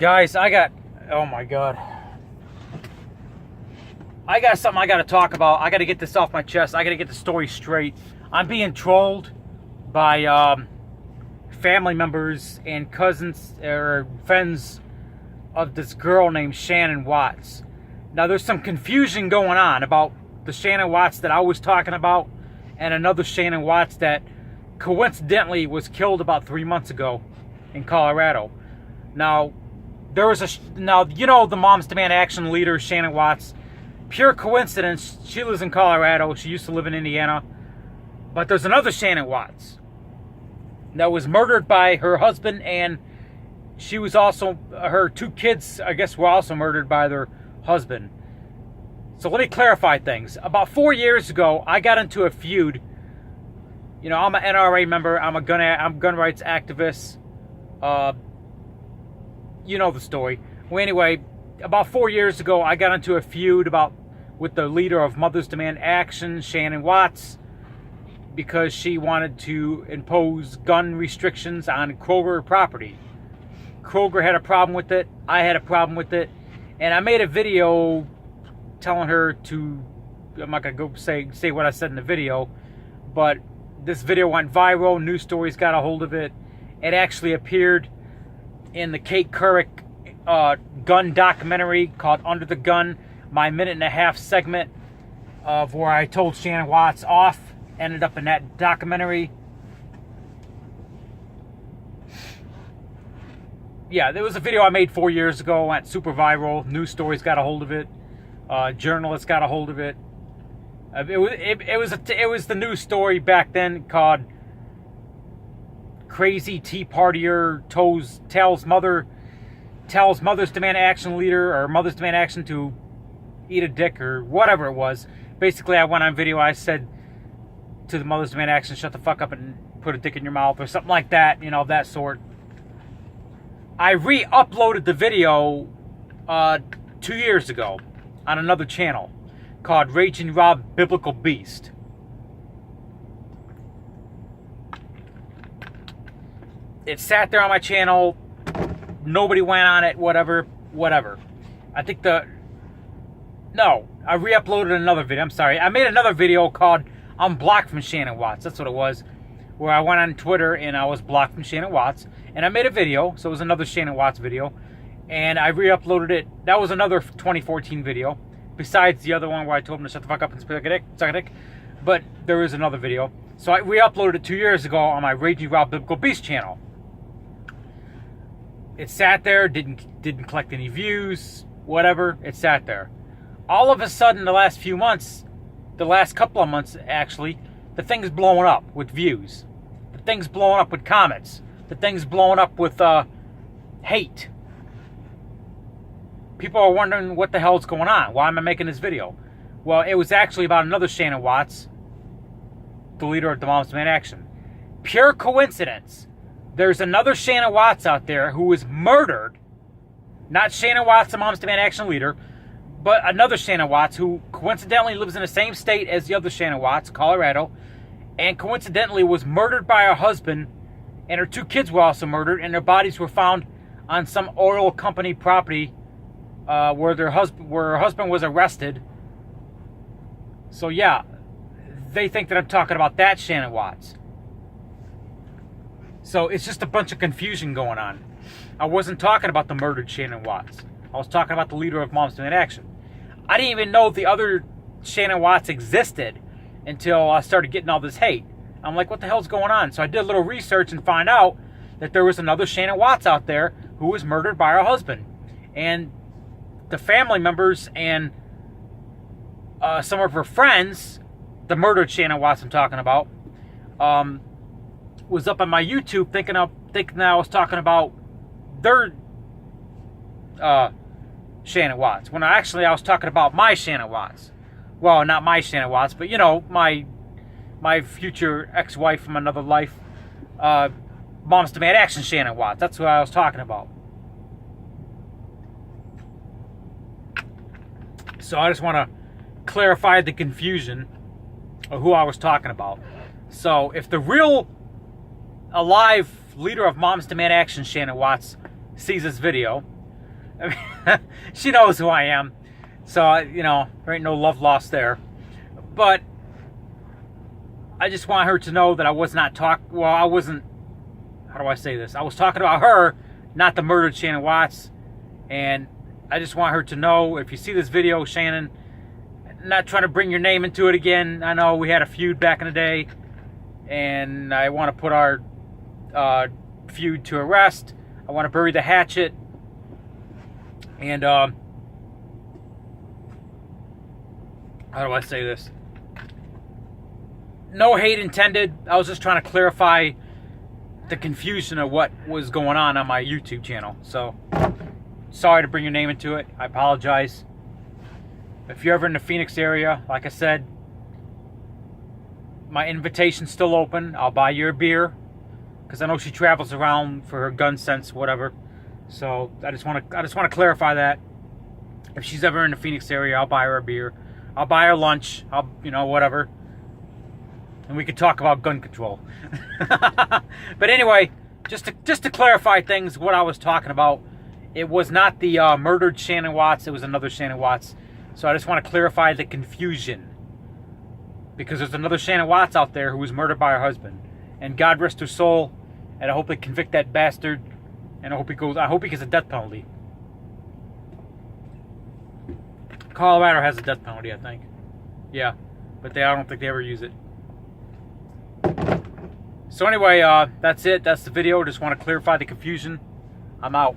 Guys, oh my god. I got something I got to talk about. I got to get this off my chest. I got to get the story straight. I'm being trolled by family members and cousins or friends of this girl named Shannon Watts. Now, there's some confusion going on about the Shannon Watts that I was talking about and another Shannon Watts that coincidentally was killed about 3 months ago in Colorado. Now, you know the Moms Demand Action leader, Shannon Watts. Pure coincidence, she lives in Colorado. She used to live in Indiana. But there's another Shannon Watts that was murdered by her husband, and she was also, her 2 kids, I guess, were also murdered by their husband. So let me clarify things. About 4 years ago, I got into a feud. You know, I'm an NRA member. I'm gun rights activist. You know the story. Well, anyway, about 4 years ago, I got into a feud with the leader of Mothers Demand Action, Shannon Watts, because she wanted to impose gun restrictions on Kroger property. Kroger had a problem with it. I had a problem with it. And I made a video telling her to, I'm not going to go say what I said in the video, but this video went viral. News stories got a hold of it. It actually appeared in the Kate Couric gun documentary called Under the Gun. My 1.5-minute segment of where I told Shannon Watts off ended up in that documentary. Yeah, there was a video I made 4 years ago, went super viral. News stories got a hold of it. Journalists got a hold of it. It was the news story back then called "Crazy Tea Partier tells Mothers Demand Action leader or Mothers Demand Action to eat a dick," or whatever it was. Basically, I went on video. I said to the Mothers Demand Action, "Shut the fuck up and put a dick in your mouth," or something like that. You know, that sort. I re-uploaded the video 2 years ago on another channel called Raging Rob Biblical Beast. It sat there on my channel. Nobody went on it. Whatever. I think I re-uploaded another video. I'm sorry. I made another video called "I'm Blocked from Shannon Watts." That's what it was. Where I went on Twitter and I was blocked from Shannon Watts. And I made a video. So it was another Shannon Watts video. And I re-uploaded it. That was another 2014 video. Besides the other one where I told him to shut the fuck up and suck a dick. But there is another video. So I re-uploaded it 2 years ago on my Raging Rob Biblical Beast channel. It sat there, didn't collect any views, whatever. It sat there. All of a sudden, the last couple of months actually, the thing's blowing up with views. The thing's blowing up with comments. The thing's blowing up with hate. People are wondering what the hell's going on. Why am I making this video? Well, it was actually about another Shannon Watts, the leader of the Moms Demand Action. Pure coincidence. There's another Shannon Watts out there who was murdered. Not Shannon Watts, the Moms Demand Action leader, but another Shannon Watts who coincidentally lives in the same state as the other Shannon Watts, Colorado, and coincidentally was murdered by her husband, and her 2 kids were also murdered, and their bodies were found on some oil company property where her husband was arrested. So yeah, they think that I'm talking about that Shannon Watts. So it's just a bunch of confusion going on. I wasn't talking about the murdered Shannon Watts. I was talking about the leader of Moms Demand Action. I didn't even know the other Shannon Watts existed until I started getting all this hate. I'm like, what the hell's going on? So I did a little research and find out that there was another Shannon Watts out there who was murdered by her husband. And the family members and some of her friends, the murdered Shannon Watts I'm talking about, was up on my YouTube thinking that I was talking about their Shannon Watts. When I was talking about my Shannon Watts. Well, not my Shannon Watts, but you know, my future ex-wife from another life, Moms Demand Action Shannon Watts. That's what I was talking about. So I just want to clarify the confusion of who I was talking about. So if the real alive leader of Moms Demand Action, Shannon Watts, sees this video, I mean, she knows who I am. So, you know, there ain't no love lost there. But I just want her to know that I was not I wasn't, how do I say this? I was talking about her, not the murdered Shannon Watts. And I just want her to know, if you see this video, Shannon, not trying to bring your name into it again. I know we had a feud back in the day, and I want to put our feud to a rest. I want to bury the hatchet. And how do I say this? No hate intended. I was just trying to clarify the confusion of what was going on my YouTube channel. So, sorry to bring your name into it. I apologize. If you're ever in the Phoenix area, like I said, my invitation's still open. I'll buy you a beer, because I know she travels around for her gun sense, whatever. So I just want to clarify that. If she's ever in the Phoenix area, I'll buy her a beer. I'll buy her lunch. Whatever. And we could talk about gun control. But anyway, just to clarify things, what I was talking about, it was not the murdered Shannon Watts. It was another Shannon Watts. So I just want to clarify the confusion, because there's another Shannon Watts out there who was murdered by her husband, and God rest her soul. And I hope they convict that bastard, and I hope he gets a death penalty. Colorado has a death penalty, I think. Yeah, but I don't think they ever use it. So anyway, that's it. That's the video. Just want to clarify the confusion. I'm out.